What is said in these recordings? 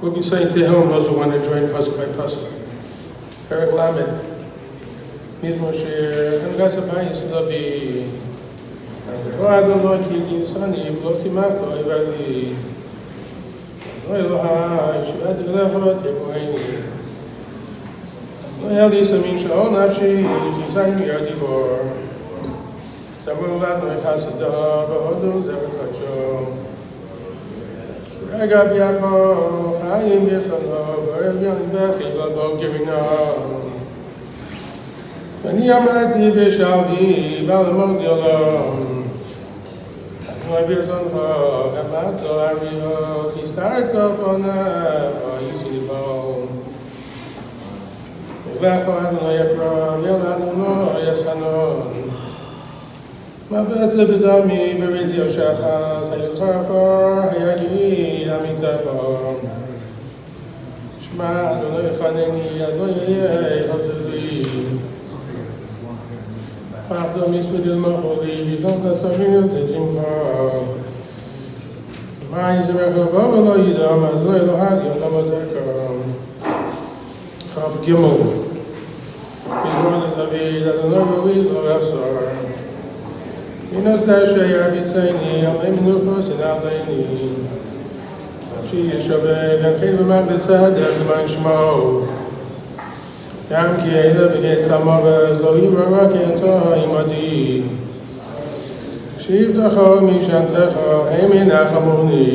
We'll be saying Tehillim, those who want to join Pesach by Pesach. Perek Lamed. Mizmor She'engas Abayis Lavi. V'to Adonai ki ginsani v'lo simachto ivali. Lo Elohai she'ati lecha tekoeni. Lo Elisa min sha'ol nafshi yizay miyadibor. Samur Adonai chasida v'hodu zever kacho. Rega b'yakov chayim b'yisonov v'rev yam b'echid l'bo givinov. ואני אמרתי בשלבי בעלמות גדולם אדוני ברצונך אמרת לו הריבו הסתרת פניו יסליבו ולך אדוני יקרב ילדנו יסחנון מבצע בדמי ברידי שחס היו חפר היגיד עמיתך שמע אדוני חנני אדוני יהיה חזרי After Mispudil Maholi, we don't let some minutes to drink her. My is a record of Babylon, Yidam, and Loyal Hadi, and Lamadeka. Half Gimel. We wanted to be that another week of Esar. In a stashay, I be saying, I'm aiming no person out lane. She is Shabbat, and came back the sad, and the man Shmo. Yam ki eila b'geit samavez lo yibra k'yanta imadi shivtacha mishantecha hemin achamuni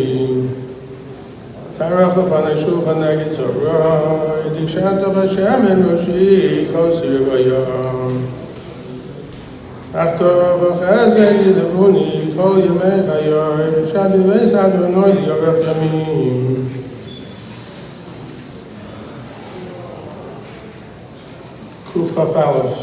tarach l'fanei shulchan neged zorai dishanta b'Hashem en roshi kol sirvayam achto b'chazeh yidavuni kol yemei chayoy shadives Adonai yorech yamim Kuf Chaf Aleph.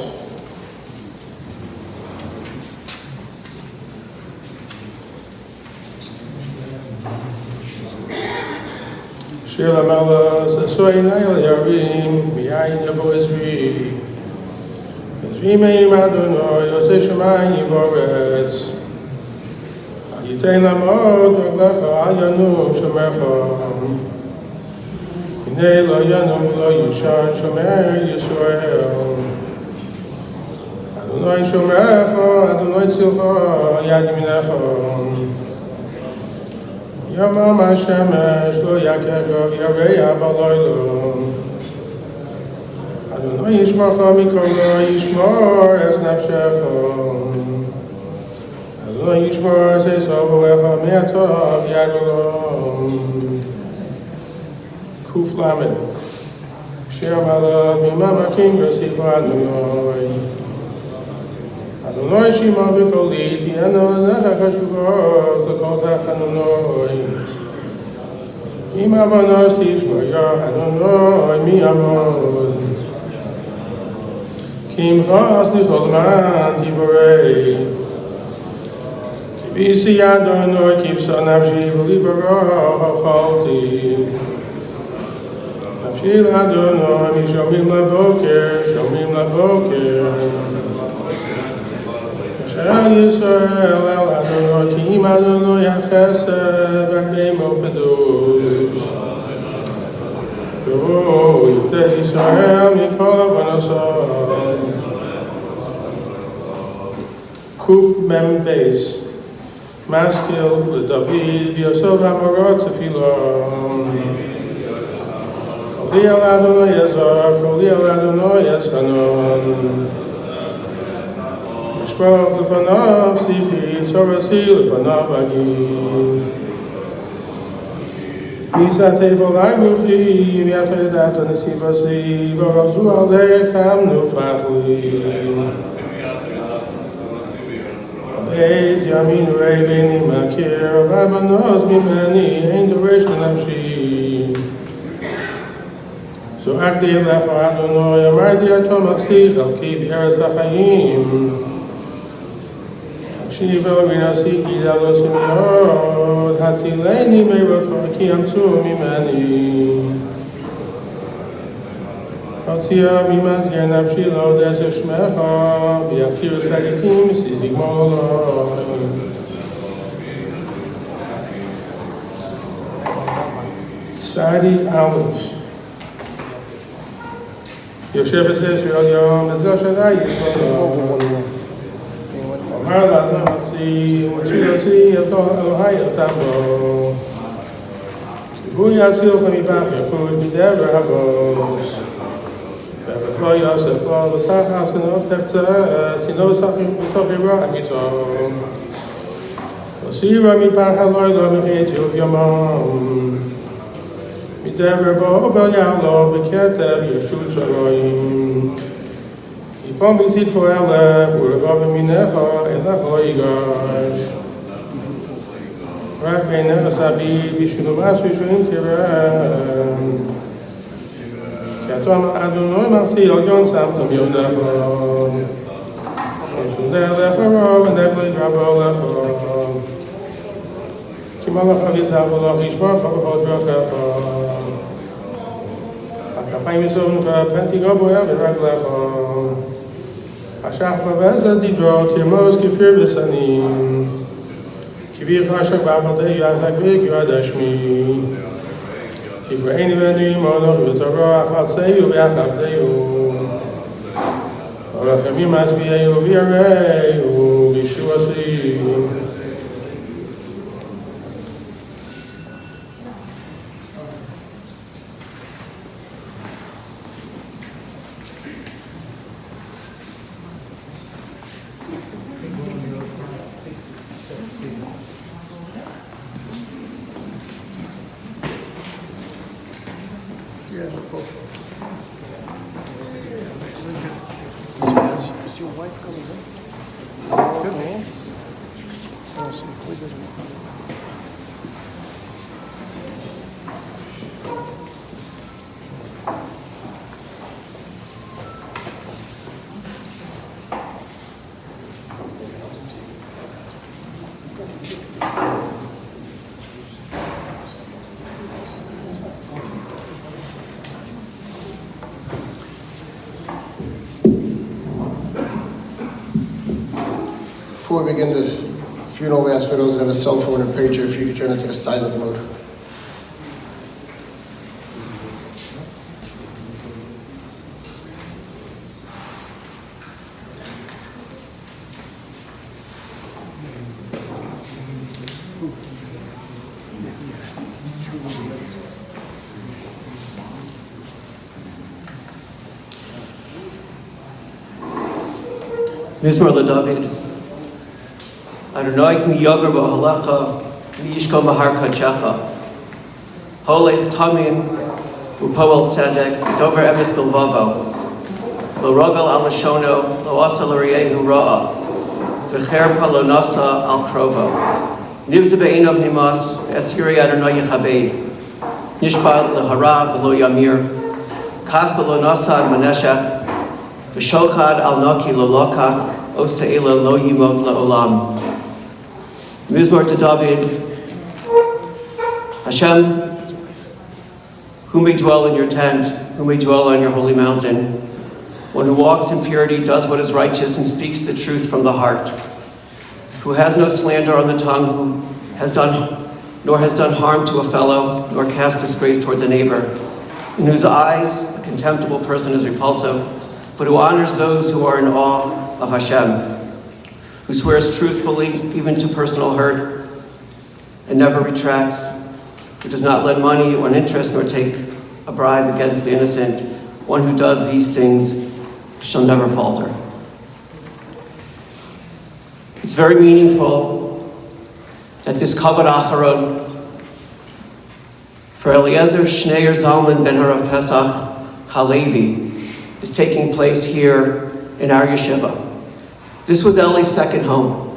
Shir Lamalas Asoy Nail Yarim Miyayin Yabo Ezri Ezri Meim Adonai Yosei Shemayim Yivoretz Yitein Lamod V'glecha Al Yanum Shomecha Hinei Lo Yanum Lo Yishan Shomer Yisrael Adonai Shomecha, Adonai Tzilcha, Yad Yaminecha. Yamam HaShemesh Lo Yakegav Yareya B'Laylo. Adonai Yishmarcha Mikol Yishmor Es Nafshecha. Adonai Yishmor Es Esav Ulecha Me'atav Yad Olam. Kuf Lamed. Shir Malav Mimam HaKim V'Siv Adonai. Adonai Shima B'Koli Ti'eno Zecha Kashuvos L'Kol Tachanunoi Im Avonos Tishmaya Adonai Mi Avonos Kim Chas L'Chol Man Tivorei Kibisi Adonai Kibsa Nafshi V'Libara Hachalti Nafshi Adonai Mi Shomim L'Boker Yisrael El Adonai Ki Im Adonai Chesed B'Kei Mofedos Yiteh Yisrael Mikol Avonosai Kuf Mem Beis Maskil L'David Yosef Amorot Tefillah Koli El Adonai Yazar Koli El Adonai Yeschanon Mishpach L'Fanav Sifi Tzorasi L'Fanav Agi Nisa Tevel Agruchi V'yata Yedata Nesivasi V'razu Alei Tamnu Fatli Eit Yamin Reiveni Makir V'abanos Mimeni Ein Doresh L'Nafshi So Akdi Elecha Adonai Amardi Atom Aksich Al Ki B'Eretz HaChayim Shiva Vinasiki Dalos Miod Hatzileni Meirot Ki Amtzu Mimeni Hatzia Mimazgen Nafshi Lo Deser Shmecha V'Yakir Tzadikim Sizik Molo Society Aleph. יושב בסדר יום, בזו שנה ישמעו. אמר לה, נמציא, וציוסי, אלוהי אותמו. והוא יצילך מבך יחוש מדבר הבוס. ובפלו יוסף לו, וסך הסכנות תפצע, צינו בסוף אירוע הגיזו. וסירה מפח הלילה מחית שוב יומם. מדבר בו בלילה בכתב ישות שרואים. יפום בצדקו אלף ורבו במינך אלך לא ייגש. רק בעינך סבי בשלומס ושועים תראה. כי אתו אדוני מרסי על יון סבתו מיודך. ושודה לך רוב ונך לא יגרבו לך. כי מלך אביצה ולך ישמור בכל דרכך. הכפיים יסובן ופנתי גבוה ברגלך. השח בבזל תדרו תרמוז כפיר בסנים. כביר חשק בעבדי יחק ויגירד השמי. יגרעני בני מולך וזרוח עצאיו ויחבדיו. ורחמים עזביהו ויראיהו בישועתי. Is your wife coming in? Should be. I don't see. Where's the Before we begin this funeral, we ask for those that have a cell phone or pager, if you could turn it to the silent mode. Mizmor LeDavid. Adonai mi yogar b'halacha mi yishko mahar kadshecha. Holech tamim upoel tzedek dover emes bilvavo. Lo rogal al lashono lo asa l'riyehu ra'a. V'cher lo nasa al krovo. Nivze be'enov nimas es yuri Adonai yechabed. Nishbal l'hara v'lo yamir. Kas b'lo nasa al maneshech. V'shochad al naki lo lokach. Ose'ela lo yimot la'olam. Mizmor to David. Hashem, who may dwell in your tent, who may dwell on your holy mountain, one who walks in purity, does what is righteous, and speaks the truth from the heart, who has no slander on the tongue, nor has done harm to a fellow, nor cast disgrace towards a neighbor, in whose eyes a contemptible person is repulsive, but who honors those who are in awe of Hashem, who swears truthfully even to personal hurt and never retracts, who does not lend money or interest nor take a bribe against the innocent. One who does these things shall never falter. It's very meaningful that this Kavod Acharon for Eliezer Schneier Zalman Ben Harav Pesach Halevi is taking place here in our yeshiva. This was Eli's second home.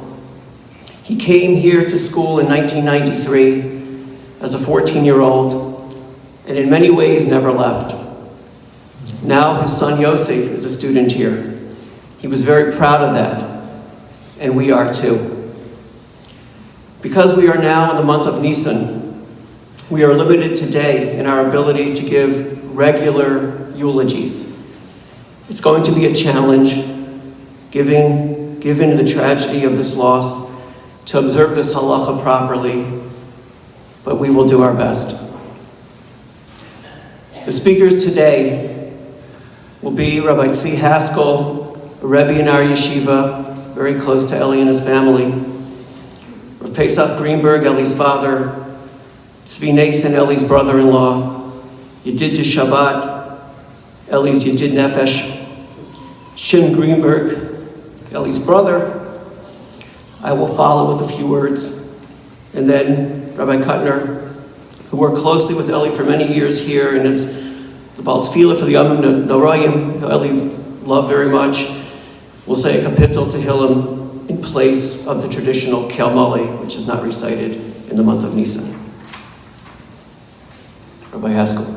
He came here to school in 1993 as a 14-year-old and in many ways never left. Now his son Yosef is a student here. He was very proud of that, and we are too. Because we are now in the month of Nisan, we are limited today in our ability to give regular eulogies. It's going to be a challenge, given the tragedy of this loss, to observe this halacha properly, but we will do our best. The speakers today will be Rabbi Tzvi Haskell, a Rebbe in our yeshiva, very close to Eli and his family. Rav Pesach Greenberg, Eli's father. Tzvi Nathan, Eli's brother-in-law. Yedid to Shabbat, Eli's Yedid Nefesh. Shin Greenberg, Eli's brother. I will follow with a few words. And then Rabbi Kuttner, who worked closely with Eli for many years here and is the Baal Tefillah for the Yomim Noraim, who Eli loved very much, will say a kapitel Tehillim in place of the traditional Kel Mali, which is not recited in the month of Nisan. Rabbi Haskell.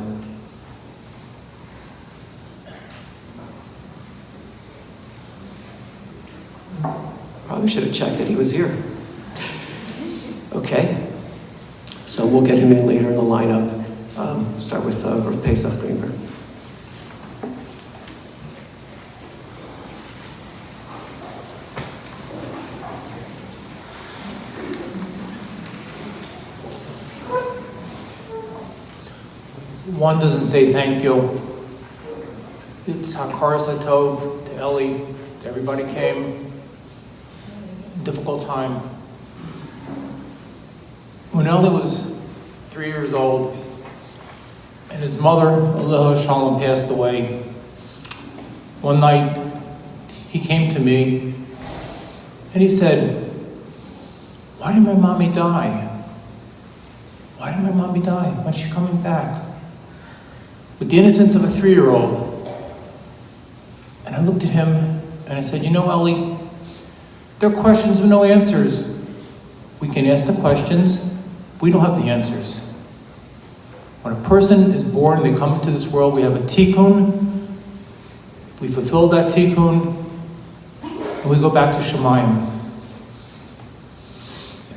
Probably should have checked that he was here. Okay. So we'll get him in later in the lineup. Start with Rav Pesach Greenberg. One doesn't say thank you. It's Hakaras Hatov to Eli, to everybody came. Difficult time. When Eli was 3 years old and his mother, Aleha Shalom, passed away, one night he came to me and he said, "Why did my mommy die? Why did my mommy die? When's she coming back?" With the innocence of a 3-year-old. And I looked at him and I said, "You know, Eli, there are questions with no answers. We can ask the questions, we don't have the answers. When a person is born and they come into this world, we have a tikkun, we fulfill that tikkun, and we go back to Shemayim."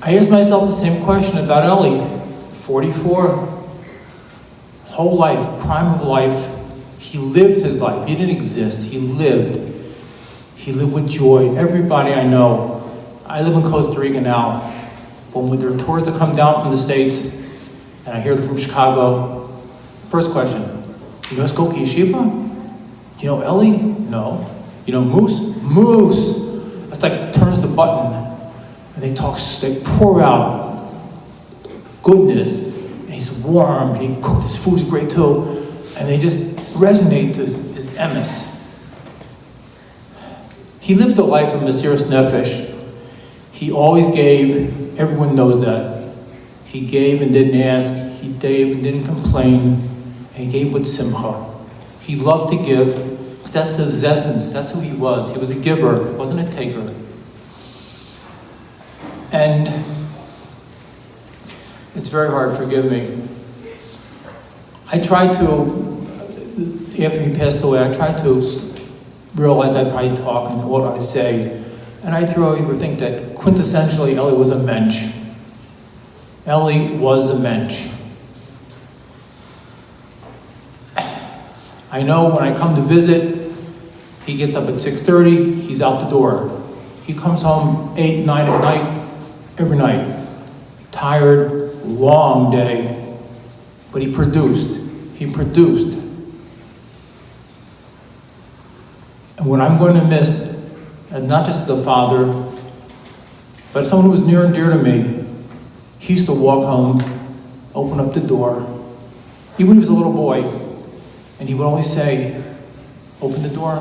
I asked myself the same question about Eli, 44, whole life, prime of life. He lived his life, he didn't exist, he lived. He lived with joy. Everybody I know, I live in Costa Rica now, when there are tours that come down from the States, and I hear them from Chicago, first question, "You know Skokie Yeshiva? You know Eli?" "No." "You know Moose?" "Moose!" It's like turns the button, and they pour out goodness, and he's warm, and he cooked, his food's great too, and they just resonate to his emes. He lived a life of Mesiras Nefesh. He always gave, everyone knows that. He gave and didn't ask, he gave and didn't complain, and he gave with simcha. He loved to give, but that's his essence, that's who he was. He was a giver, wasn't a taker. And it's very hard, forgive me. I tried to, after he passed away, I tried to realize I'd probably talk and what I say. And I would think that quintessentially Eli was a mensch. Eli was a mensch. I know when I come to visit, he gets up at 6:30, he's out the door. He comes home 8, 9 at night, every night. Tired, long day, but he produced. He produced. And what I'm going to miss, and not just the father, but someone who was near and dear to me, he used to walk home, open up the door, even when he was a little boy, and he would always say, "Open the door,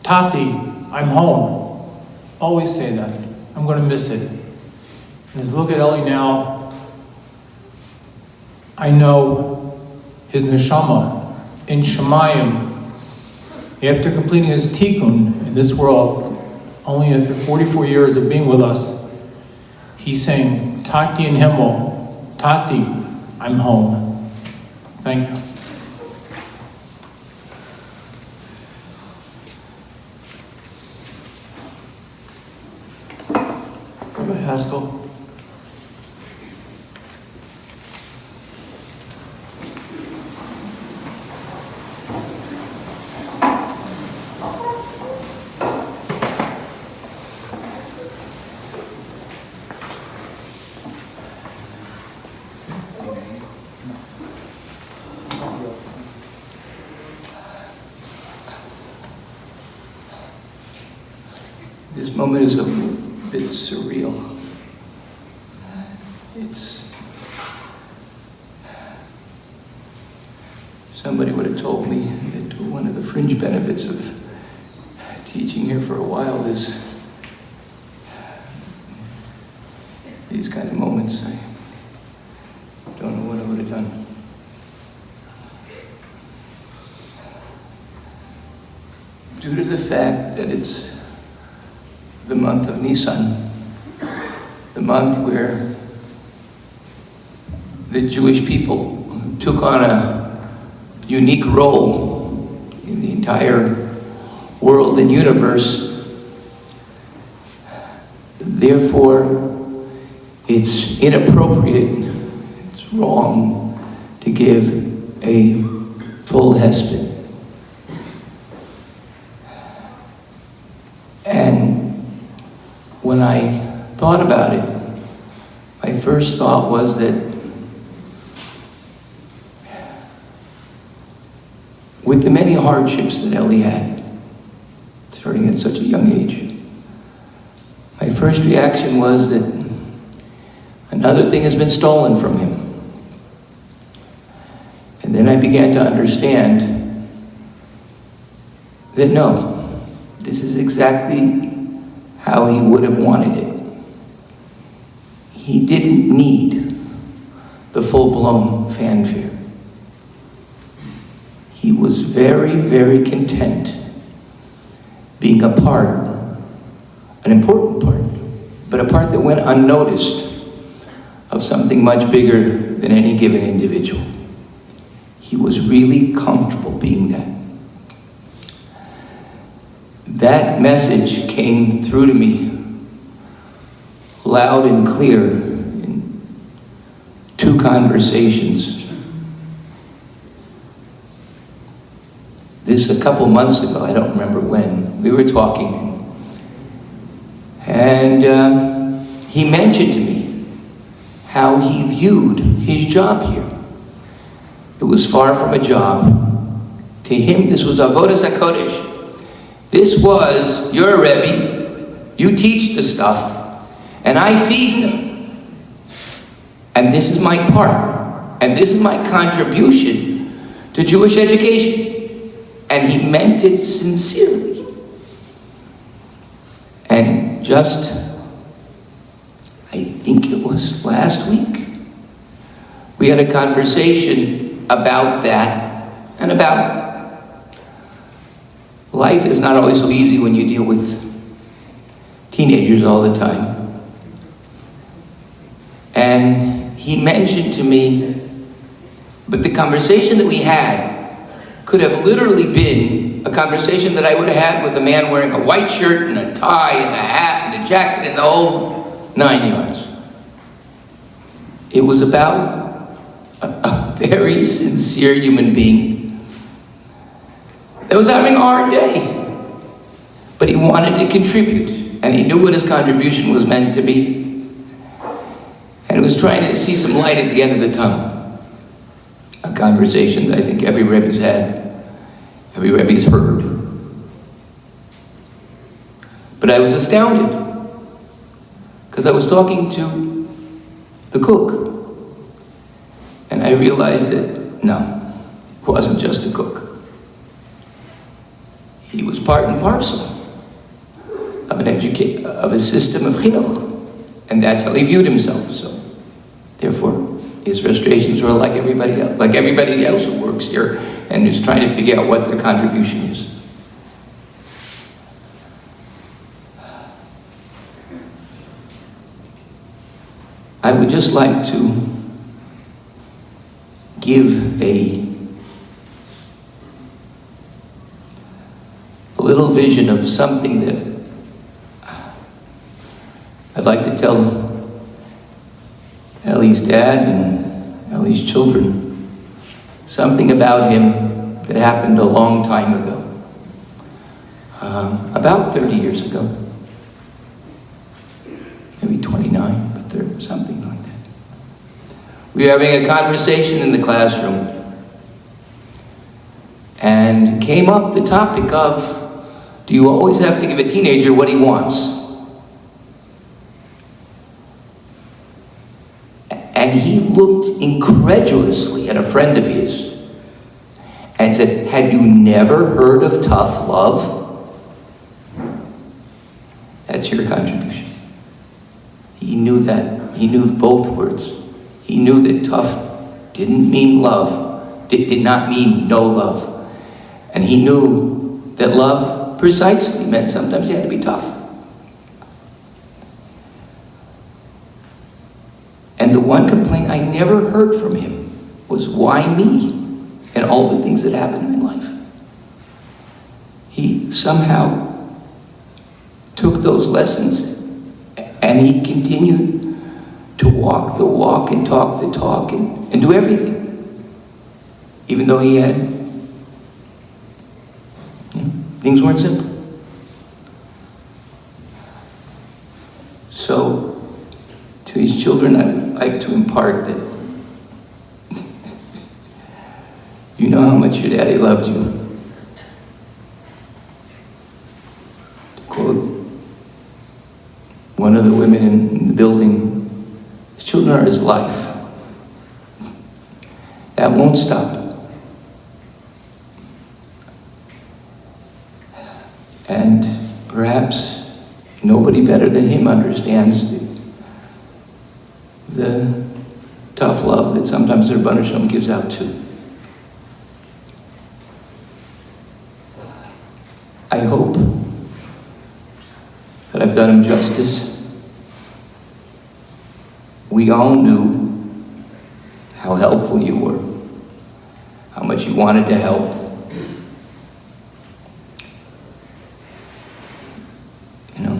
Tati, I'm home." Always say that. I'm going to miss it. And as I look at Eli now, I know his neshama in Shemayim, after completing his tikkun in this world, only after 44 years of being with us, he's saying, "Tati in Himmel, Tati, I'm home." Thank you. Rabbi Haskell. This moment is a bit surreal. Somebody would have told me that one of the fringe benefits of teaching here for a while is these kind of moments. I don't know what I would have done. Due to the fact that it's the month of Nisan, the month where the Jewish people took on a unique role in the entire world and universe. Therefore, it's inappropriate, it's wrong to give a full hesped. And when I thought about it, my first thought was that with the many hardships that Ellie had, starting at such a young age, my first reaction was that another thing has been stolen from him. And then I began to understand that no, this is exactly how he would have wanted it. He didn't need the full-blown fanfare. He was very, very content being a part, an important part, but a part that went unnoticed of something much bigger than any given individual. He was really comfortable being that. That message came through to me loud and clear in 2 conversations. This a couple months ago, I don't remember when, we were talking, and he mentioned to me how he viewed his job here. It was far from a job. To him, this was avodas hakodesh. This was, you're a Rebbe, you teach the stuff, and I feed them. And this is my part, and this is my contribution to Jewish education. And he meant it sincerely. And just, I think it was last week, we had a conversation about that and about life is not always so easy when you deal with teenagers all the time. And he mentioned to me, but the conversation that we had could have literally been a conversation that I would have had with a man wearing a white shirt and a tie and a hat and a jacket and the whole 9 yards. It was about a very sincere human being that was having a hard day, but he wanted to contribute, and he knew what his contribution was meant to be, and he was trying to see some light at the end of the tunnel. A conversation that I think every Rebbe's had, every Rebbe's heard. But I was astounded, because I was talking to the cook, and I realized that, no, he wasn't just a cook. He was part and parcel of of a system of chinuch, and that's how he viewed himself. So, therefore, his frustrations were like everybody else who works here and is trying to figure out what their contribution is. I would just like to give a little vision of something that I'd like to tell Ellie's dad and Ellie's children, something about him that happened a long time ago, about 30 years ago, maybe 29, but 30, something like that. We were having a conversation in the classroom, and came up the topic of Do you always have to give a teenager what he wants? And he looked incredulously at a friend of his and said, have you never heard of tough love? That's your contribution. He knew that. He knew both words. He knew that tough didn't mean love, did not mean no love. And he knew that love precisely meant sometimes you had to be tough. And the one complaint I never heard from him was, why me? And all the things that happened in life. He somehow took those lessons and he continued to walk the walk and talk the talk and do everything. Even though he had, things weren't simple. So, to his children, I would like to impart that you know how much your daddy loved you. To quote one of the women in the building, his children are his life. That won't stop. And perhaps nobody better than him understands the tough love that sometimes their Rebbeinu Shalom gives out too. I hope that I've done him justice. We all knew how helpful you were, how much you wanted to help. You know,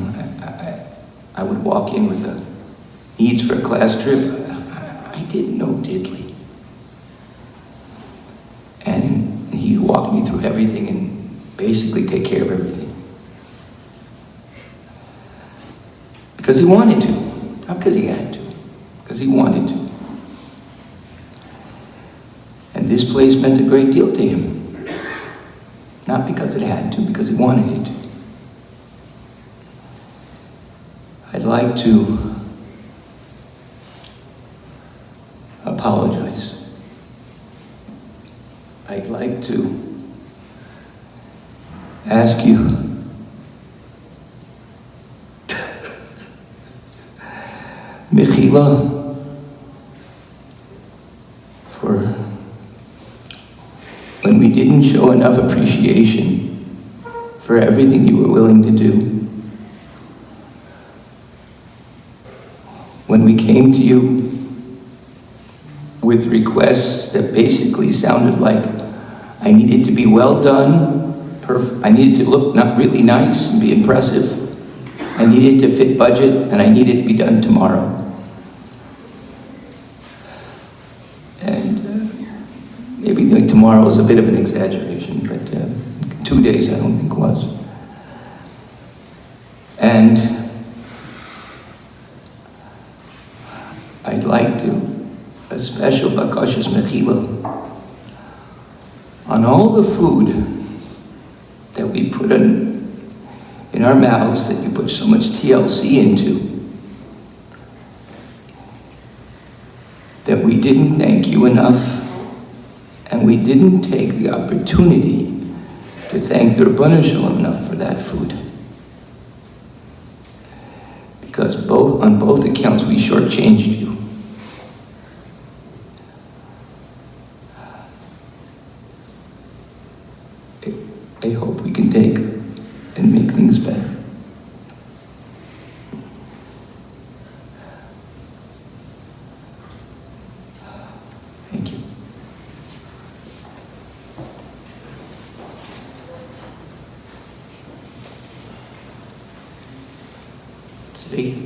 I would walk in with needs for a class trip. I didn't know diddly. And he'd walk me through everything and basically take care of everything. Because he wanted to, not because he had to, because he wanted to. And this place meant a great deal to him. Not because it had to, because he wanted it to. I'd like to apologize. I'd like to ask you Mechila for when we didn't show enough appreciation for everything you were willing to do. When we came to you with requests that basically sounded like I needed to be well done, I needed to look not really nice and be impressive, I needed to fit budget, and I needed to be done tomorrow. And maybe like tomorrow is a bit of an exaggeration, but 2 days I don't think was. And I'd like to, a special bakashas mechila on all the food that we put in our mouths, that you put so much TLC into, that we didn't thank you enough, and we didn't take the opportunity to thank the Rebbeinu Shalom enough for that food. Because on both accounts we shortchanged you. I hope we can take and make things better. Thank you. Today.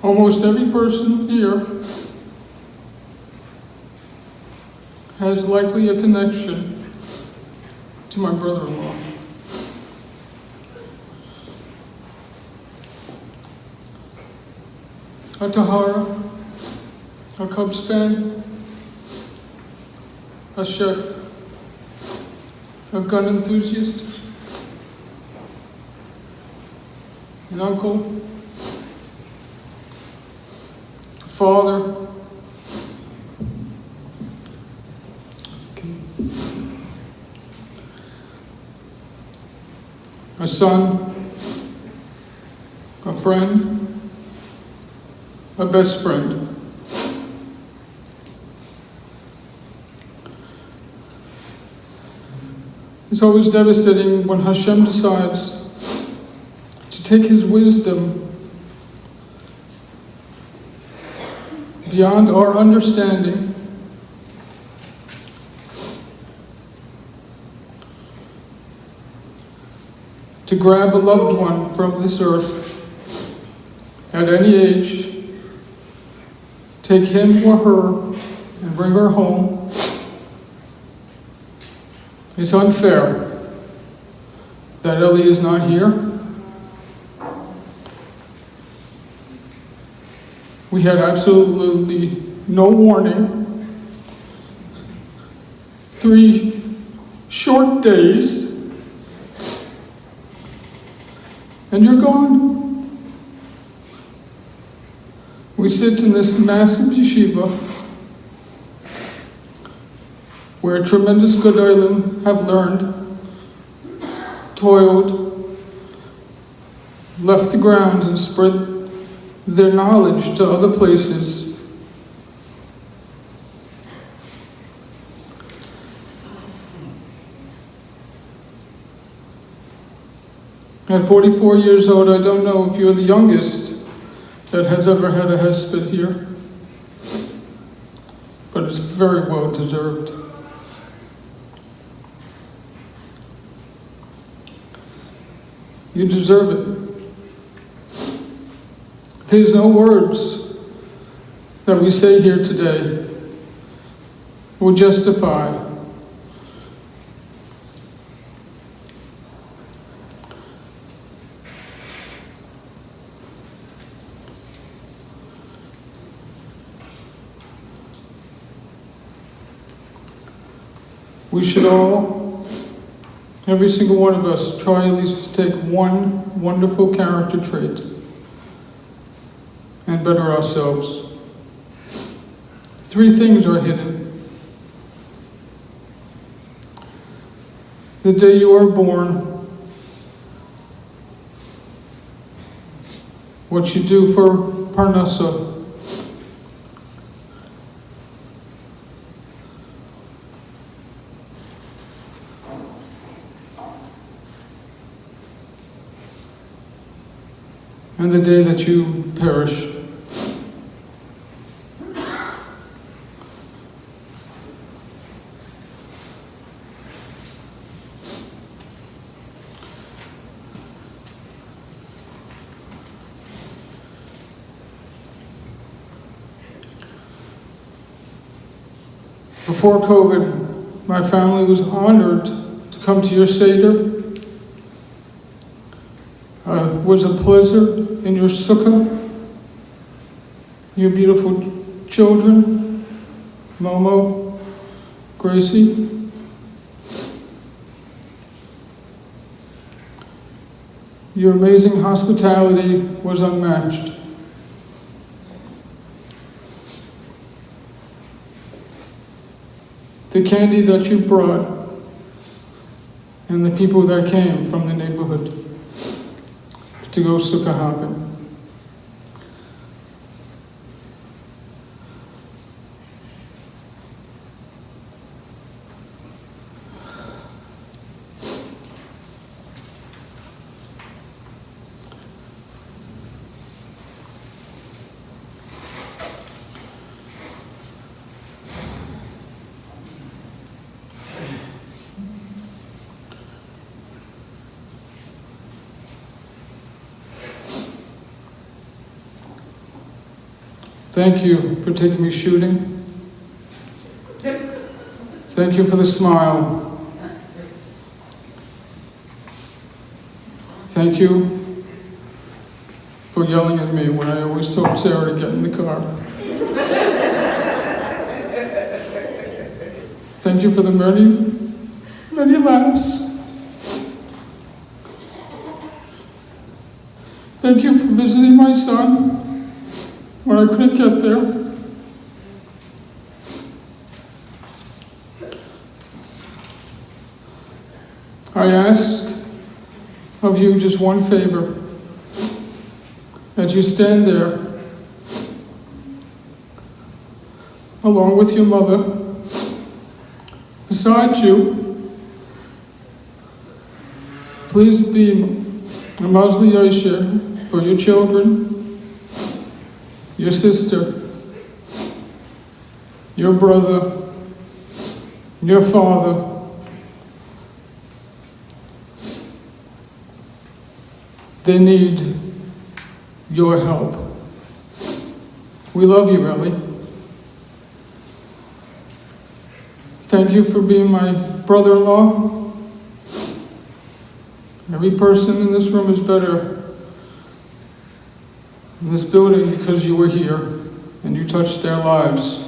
Almost every person here has likely a connection to my brother-in-law. A Tahara, a Cubs fan, a chef, a gun enthusiast, an uncle, a father, a son, a friend, a best friend. It's always devastating when Hashem decides to take his wisdom beyond our understanding to grab a loved one from this earth at any age, take him or her and bring her home. It's unfair that Ellie is not here. We had absolutely no warning. 3 short days, and you're gone. We sit in this massive yeshiva where tremendous gedolim have learned, toiled, left the grounds and spread their knowledge to other places. At 44 years old, I don't know if you're the youngest that has ever had a hesped here, but it's very well deserved. You deserve it. There's no words that we say here today will justify we should all, every single one of us, try at least to take one wonderful character trait and better ourselves. 3 things are hidden. The day you are born, what you do for Parnassa, and the day that you perish. Before COVID, my family was honored to come to your Seder. It was a pleasure in your sukkah, your beautiful children, Momo, Gracie. Your amazing hospitality was unmatched. The candy that you brought and the people that came from the neighborhood to go sukkah hopping. Thank you for taking me shooting. Thank you for the smile. Thank you for yelling at me when I always told Sarah to get in the car. Thank you for the many laughs. Thank you for visiting my son when I couldn't get there. I ask of you just one favor. As you stand there, along with your mother, beside you, please be a Mazli Yosher for your children, your sister, your brother, your father. They need your help. We love you, Ellie. Thank you for being my brother-in-law. Every person in this room is better in this building because you were here and you touched their lives.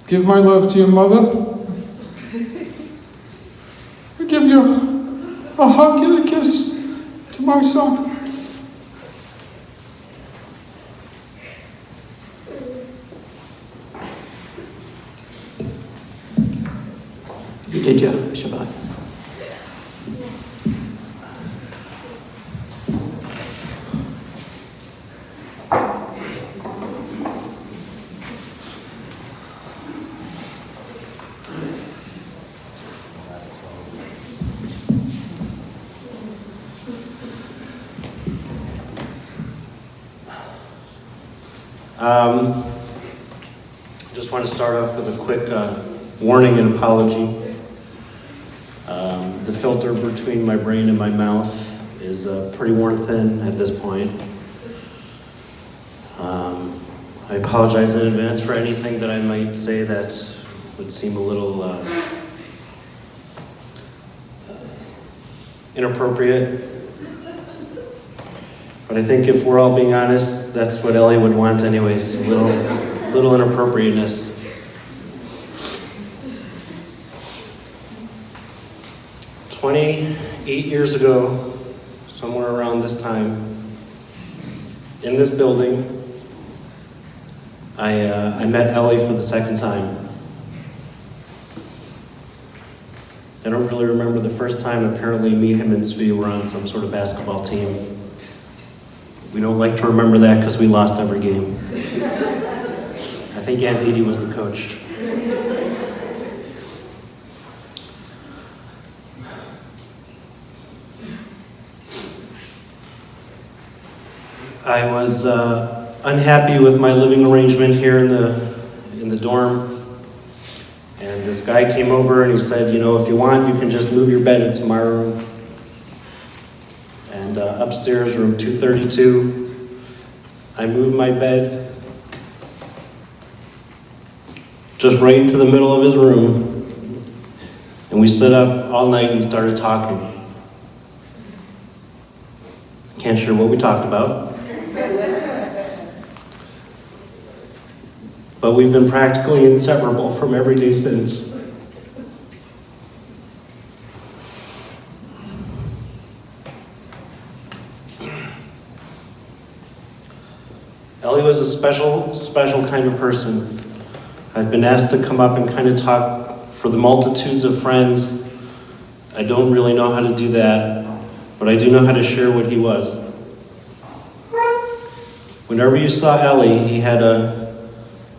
Give my love to your mother. Give you a hug and a kiss to my son. You did, Joe. Shabbat. Just want to start off with a quick warning and apology. The filter between my brain and my mouth is pretty worn thin at this point. I apologize in advance for anything that I might say that would seem a little inappropriate. But I think if we're all being honest, that's what Ellie would want anyways, a little inappropriateness. "28 years ago, somewhere around this time, in this building, I met Ellie for the second time. I don't really remember the first time. Apparently me, him, and Svi were on some sort of basketball team. We don't like to remember that because we lost every game. I think Aunt Didi was the coach. I was unhappy with my living arrangement here in the dorm. And this guy came over and he said, you know, if you want, you can just move your bed into my room. And upstairs, room 232, I moved my bed just right into the middle of his room. And we stood up all night and started talking. Can't share what we talked about. But we've been practically inseparable from every day since. Ellie was a special kind of person. I've been asked to come up and kind of talk for the multitudes of friends. I don't really know how to do that, but I do know how to share what he was. Whenever you saw Ellie, he had a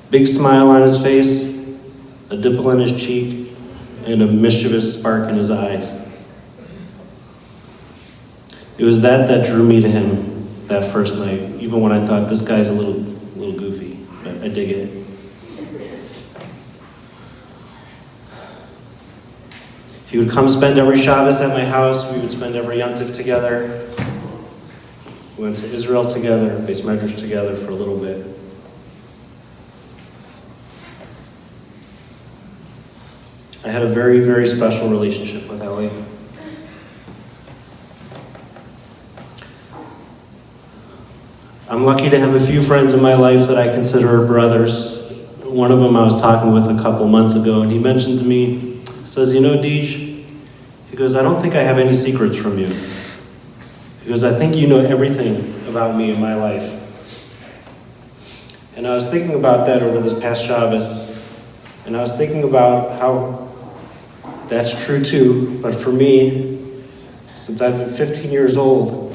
big smile on his face, a dimple in his cheek, and a mischievous spark in his eyes. It was that drew me to him that first night, even when I thought this guy's a little goofy, but I dig it. He would come spend every Shabbos at my house. We would spend every Yom Tov together. We went to Israel together, based measures together for a little bit. I had a very, very special relationship with Ellie. I'm lucky to have a few friends in my life that I consider brothers. One of them I was talking with a couple months ago, and he mentioned to me, says, you know, Deej, he goes, I don't think I have any secrets from you. He goes, I think you know everything about me and my life. And I was thinking about that over this past Shabbos, and I was thinking about how that's true too, but for me, since I've been 15 years old,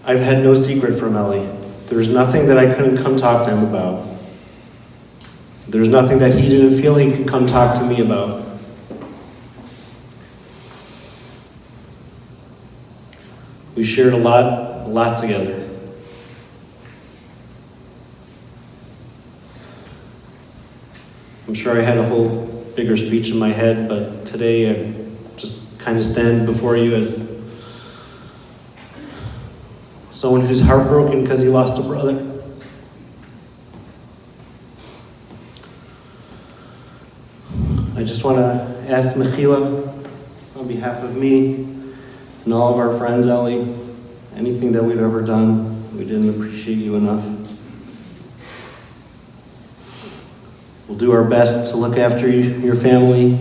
I've had no secret from Ellie. There's nothing that I couldn't come talk to him about. There's nothing that he didn't feel he could come talk to me about. We shared a lot together. I'm sure I had a whole bigger speech in my head, but today I just kind of stand before you as someone who's heartbroken because he lost a brother. I just want to ask Mechila, on behalf of me and all of our friends, Ellie, anything that we've ever done, we didn't appreciate you enough. We'll do our best to look after your family,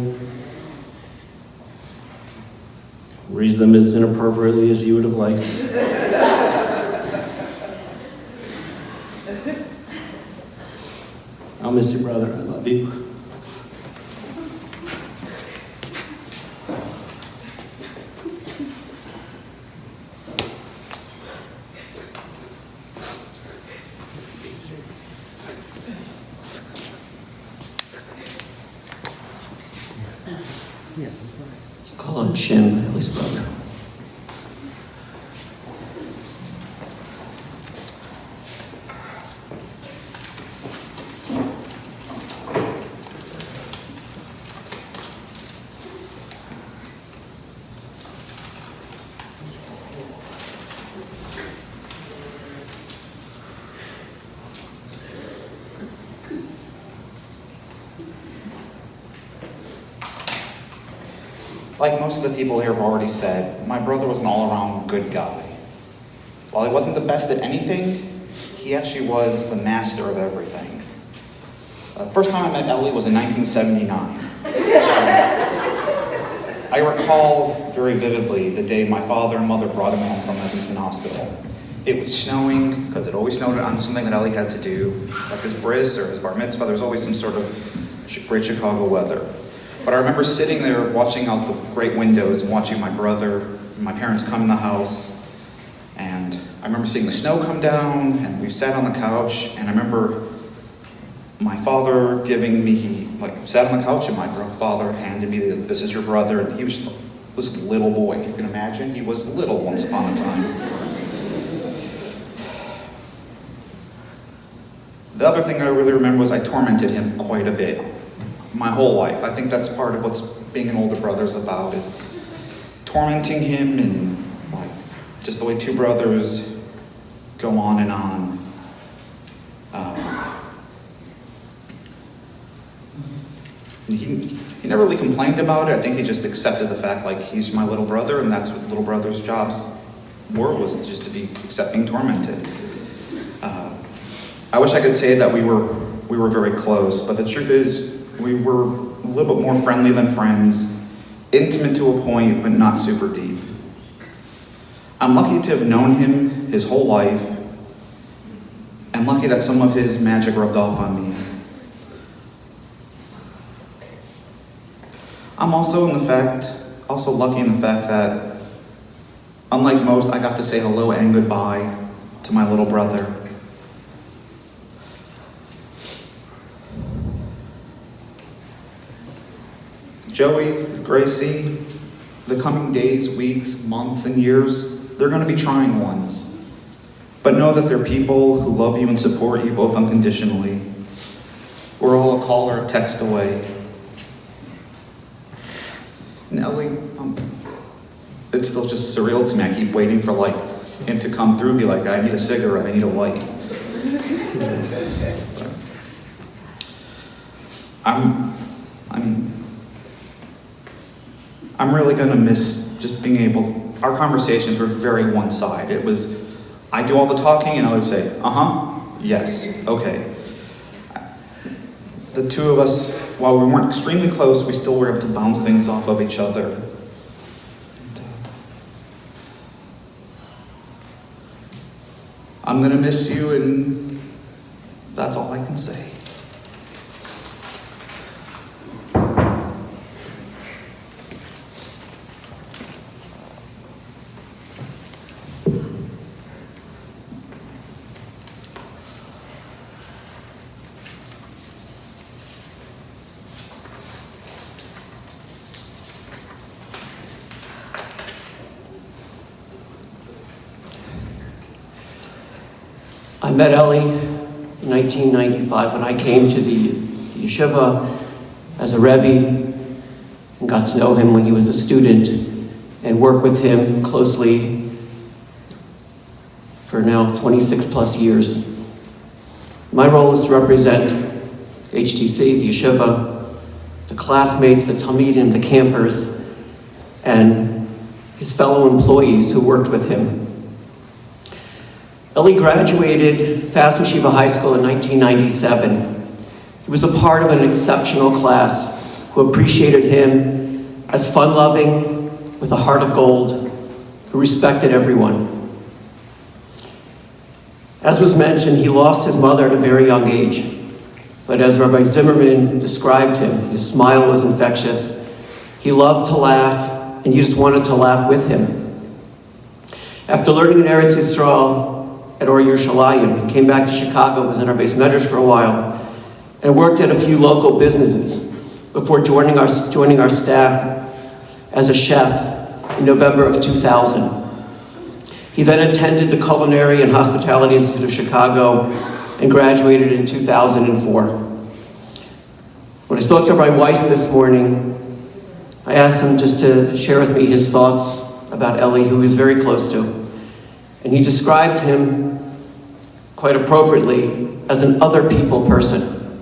raise them as inappropriately as you would have liked. I'll miss you, brother. I love you. Call on Shem, Ellie's brother. Like most of the people here have already said, my brother was an all-around good guy. While he wasn't the best at anything, he actually was the master of everything. The first time I met Ellie was in 1979. I recall very vividly the day my father and mother brought him home from Evanston Hospital. It was snowing, because it always snowed on something that Ellie had to do, like his bris or his bar mitzvah. There was always some sort of great Chicago weather. But I remember sitting there watching out the great windows and watching my brother and my parents come in the house. And I remember seeing the snow come down, and we sat on the couch, and I remember my father giving me, sat on the couch, and my father handed me, this is your brother, and he was a little boy, if you can imagine. He was little once upon a time. The other thing I really remember was I tormented him quite a bit. My whole life. I think that's part of what's being an older brother is about, is tormenting him, and just the way two brothers go on and on. He never really complained about it. I think he just accepted the fact, he's my little brother, and that's what little brothers' jobs were, was just to be accepting tormented. I wish I could say that we were very close, but the truth is, we were a little bit more friendly than friends, intimate to a point, but not super deep. I'm lucky to have known him his whole life, and lucky that some of his magic rubbed off on me. I'm also lucky in the fact that, unlike most, I got to say hello and goodbye to my little brother. Joey, Gracie, the coming days, weeks, months, and years, they're going to be trying ones. But know that they're people who love you and support you both unconditionally. We're all a call or a text away. And Ellie, it's still just surreal to me. I keep waiting for him to come through and be like, I need a cigarette, I need a light. I'm really gonna miss just being able, our conversations were very one-sided. It was, I do all the talking and I would say, yes, okay. The two of us, while we weren't extremely close, we still were able to bounce things off of each other. I'm gonna miss you, and that's all I can say. I met Eli in 1995 when I came to the yeshiva as a Rabbi and got to know him when he was a student and worked with him closely for now 26 plus years. My role is to represent HTC, the yeshiva, the classmates, the talmidim, the campers, and his fellow employees who worked with him. Eli graduated Fast Yeshiva High School in 1997. He was a part of an exceptional class who appreciated him as fun-loving, with a heart of gold, who respected everyone. As was mentioned, he lost his mother at a very young age. But as Rabbi Zimmerman described him, his smile was infectious. He loved to laugh, and you just wanted to laugh with him. After learning in Eretz Yisrael, at Or Yerushalayim. He came back to Chicago, was in our base medrash for a while, and worked at a few local businesses before joining our staff as a chef in November of 2000. He then attended the Culinary and Hospitality Institute of Chicago and graduated in 2004. When I spoke to Rabbi Weiss this morning, I asked him just to share with me his thoughts about Eli, who he was very close to. And he described him quite appropriately as an other people person.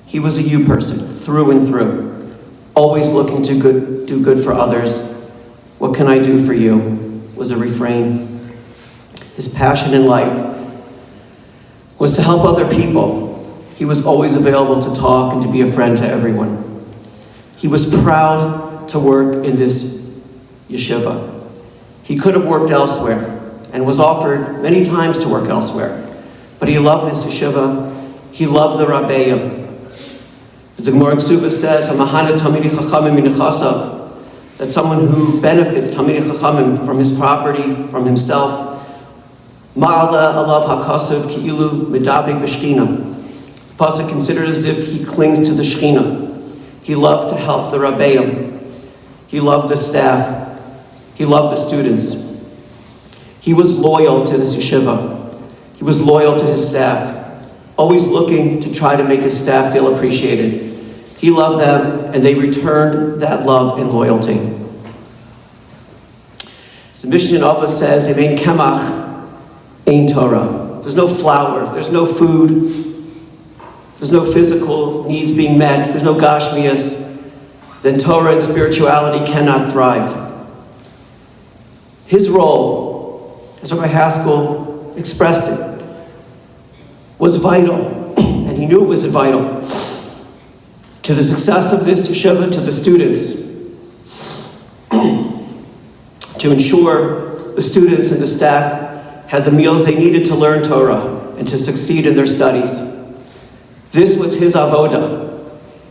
He was a you person, through and through, always looking to do good for others. What can I do for you? Was a refrain. His passion in life was to help other people. He was always available to talk and to be a friend to everyone. He was proud to work in this yeshiva. He could have worked elsewhere and was offered many times to work elsewhere. But he loved this yeshiva. He loved the Rabbeim. As the Gemara in Ksuva says, "Hamahana Talmidei Chachamim min nechasav," that someone who benefits Talmidei Chachamim from his property, from himself, Ma'ala alav hakasav ki'ilu medabek b'shchina. The pasuk considered as if he clings to the Shechina. He loved to help the Rabbeim. He loved the staff. He loved the students. He was loyal to this yeshiva. He was loyal to his staff, always looking to try to make his staff feel appreciated. He loved them, and they returned that love and loyalty. As the Mishnah in Avos says, "If ein kemach, ein Torah." If there's no flour, if there's no food, there's no physical needs being met, there's no gashmias, then Torah and spirituality cannot thrive. His role, as Rabbi Haskell expressed it, was vital, and he knew it was vital to the success of this yeshiva, to the students, to ensure the students and the staff had the meals they needed to learn Torah and to succeed in their studies. This was his avoda,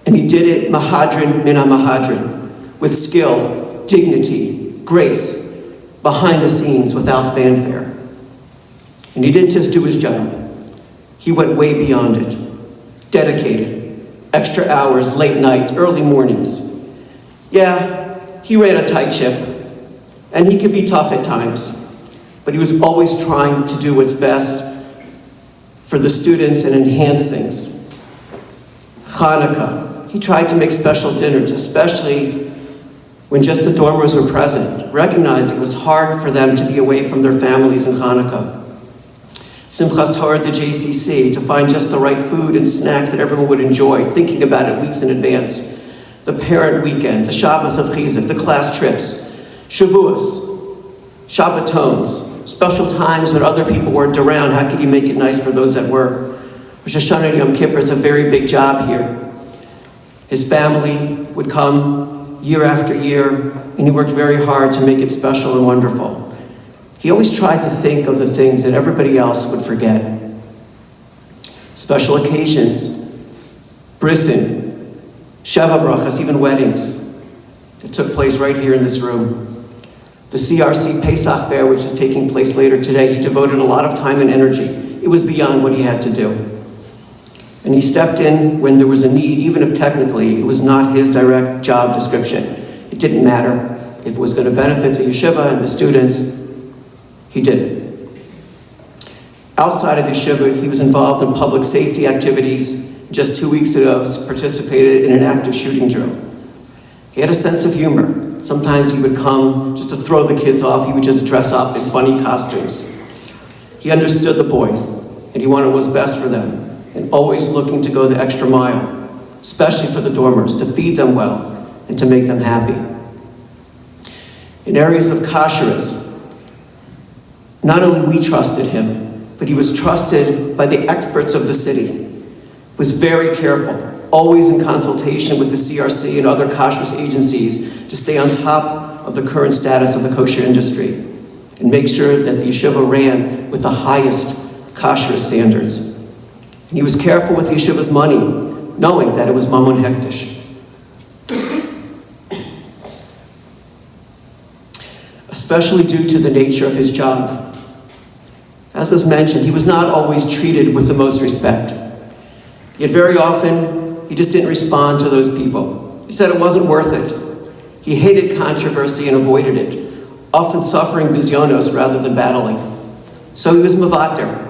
and he did it mahadrin min mahadrin, with skill, dignity, grace, behind the scenes without fanfare. And he didn't just do his job. He went way beyond it. Dedicated. Extra hours, late nights, early mornings. Yeah, he ran a tight ship, and he could be tough at times, but he was always trying to do what's best for the students and enhance things. Hanukkah, he tried to make special dinners, especially when just the dormers were present, recognizing it was hard for them to be away from their families in Hanukkah. Simchas Torah at the JCC, to find just the right food and snacks that everyone would enjoy, thinking about it weeks in advance. The parent weekend, the Shabbos of Chizuk, the class trips, Shavuos, Shabbatons, special times when other people weren't around. How could you make it nice for those that were? Rosh Hashanah and Yom Kippur, it's a very big job here. His family would come year after year, and he worked very hard to make it special and wonderful. He always tried to think of the things that everybody else would forget. Special occasions, brisin, sheva brachas, even weddings that took place right here in this room. The CRC Pesach fair, which is taking place later today, he devoted a lot of time and energy. It was beyond what he had to do. And he stepped in when there was a need, even if technically it was not his direct job description. It didn't matter. If it was going to benefit the yeshiva and the students, he did it. Outside of the yeshiva, he was involved in public safety activities. Just 2 weeks ago, participated in an active shooting drill. He had a sense of humor. Sometimes he would come just to throw the kids off. He would just dress up in funny costumes. He understood the boys, and he wanted what was best for them, and always looking to go the extra mile, especially for the dormers, to feed them well and to make them happy. In areas of kashrus, not only we trusted him, but he was trusted by the experts of the city. He was very careful, always in consultation with the CRC and other kashrus agencies to stay on top of the current status of the kosher industry and make sure that the yeshiva ran with the highest kashrus standards. And he was careful with the yeshiva's money, knowing that it was mamon hektish. Especially due to the nature of his job. As was mentioned, he was not always treated with the most respect. Yet very often, he just didn't respond to those people. He said it wasn't worth it. He hated controversy and avoided it, often suffering bizyonos rather than battling. So he was mavater.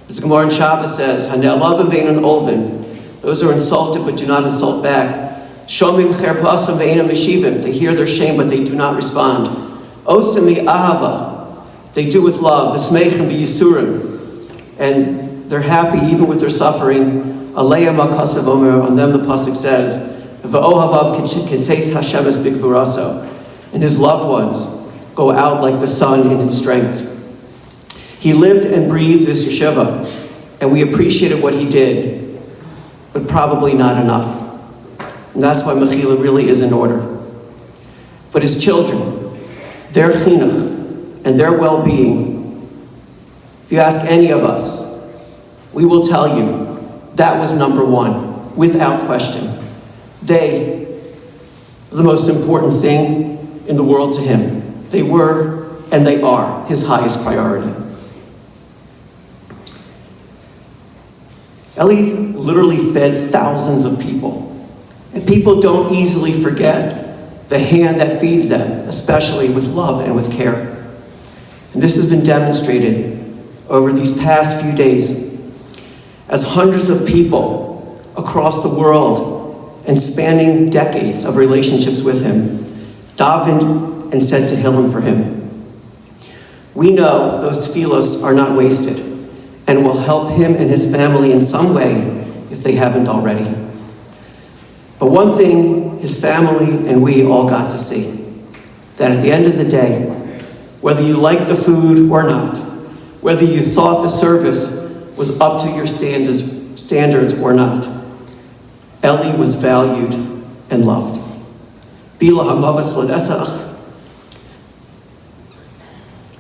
As the Gemara in Shabbos says, "Hane'alav ve'enon olvin." Those who are insulted but do not insult back. Shomim cherpasam ve'enon meshivim. They hear their shame but they do not respond. Osim ahava. They do with love. V'smeichem b'yisurim. And they're happy even with their suffering. Aleim ha'kasav omer. On them the pasuk says, "V'ohavav kitzeis Hashem es bigvuraso." And his loved ones go out like the sun in its strength. He lived and breathed this yeshiva, and we appreciated what he did, but probably not enough. And that's why Mechila really is in order. But his children, their chinuch, and their well-being, if you ask any of us, we will tell you that was number one, without question. They were the most important thing in the world to him. They were, and they are, his highest priority. Eli literally fed thousands of people. And people don't easily forget the hand that feeds them, especially with love and with care. And this has been demonstrated over these past few days as hundreds of people across the world and spanning decades of relationships with him davened and said Tehillim for him. We know those tefillos are not wasted and will help him and his family in some way if they haven't already. But one thing his family and we all got to see, that at the end of the day, whether you liked the food or not, whether you thought the service was up to your standards or not, Eli was valued and loved. Bila hamavetz l'netzach,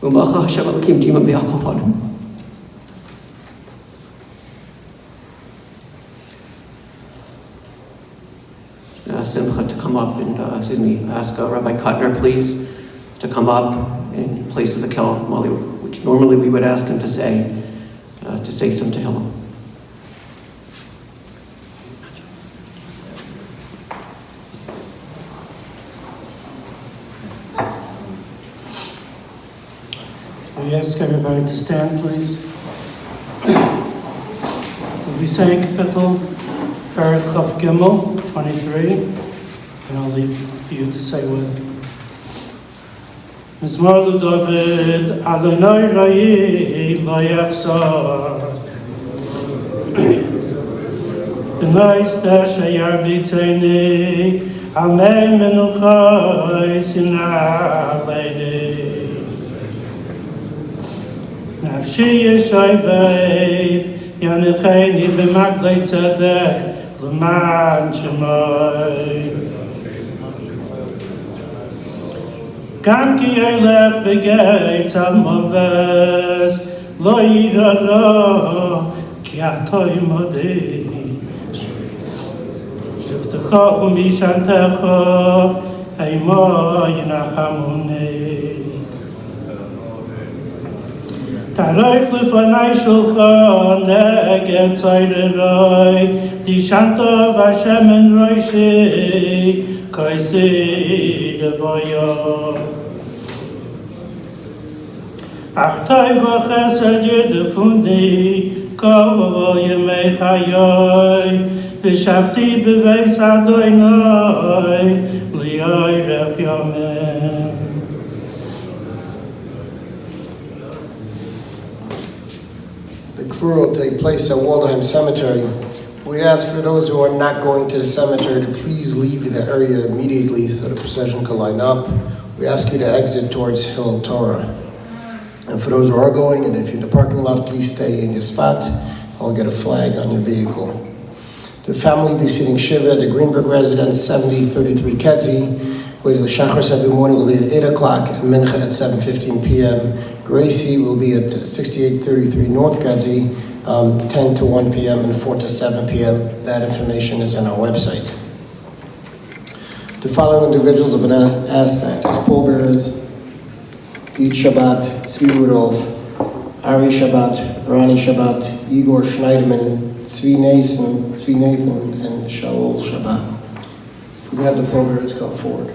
u'macha Hashem Elokim dima b'Yaakov hanu. Ask Simcha to come up and, ask Rabbi Kutner, please, to come up in place of the Kel Mali, which normally we would ask him to say some Tehillim. We ask everybody to stand, please. We'll be saying Kapitel Perek Chav Gimel 23. and I'll leave for you to say with. Mizmor David, Adonai Ra'i lo yachzor. B'nois sheyar b'tzeini, Amei menuchai sinah leini. Nafshi yeshayvev, Yanicheni b'magdei tzedek, L'man shemai. Gam ki elech b'geit al-moves, Lo yirara, Ki atoi modei. Shivtecha u'mishantecha, Eimo yinachamoni. Taroich lefanai shulchan, Neged tzoreroi, Dishanta v'Hashem en roishi, Kaisi devoyo. Achtai v'chesed yedefuni, Kol yemei chayoi, V'shavti b'veis Adonai, Li'orech yomim. The Kfur will take place at Waldheim Cemetery. We'd ask for those who are not going to the cemetery to please leave the area immediately so the procession can line up. We ask you to exit towards Hillel Torah. And for those who are going, and if you're in the parking lot, please stay in your spot. I'll get a flag on your vehicle. The family will be sitting Shiva at the Greenberg residence, 7033 Kedzi, where the Shachar every morning will be at 8 o'clock and Mincha at 7:15 p.m. Gracie will be at 6833 North Kedzi, 10 to 1 p.m. and 4 to 7 p.m. That information is on our website. The following individuals have been asked as pallbearers: Eid Shabbat, Tzvi Rudolph, Ari Shabbat, Ronnie Shabbat, Igor Schneiderman, Tzvi Nathan, and Shaul Shabbat. We can have the pallbearers come forward.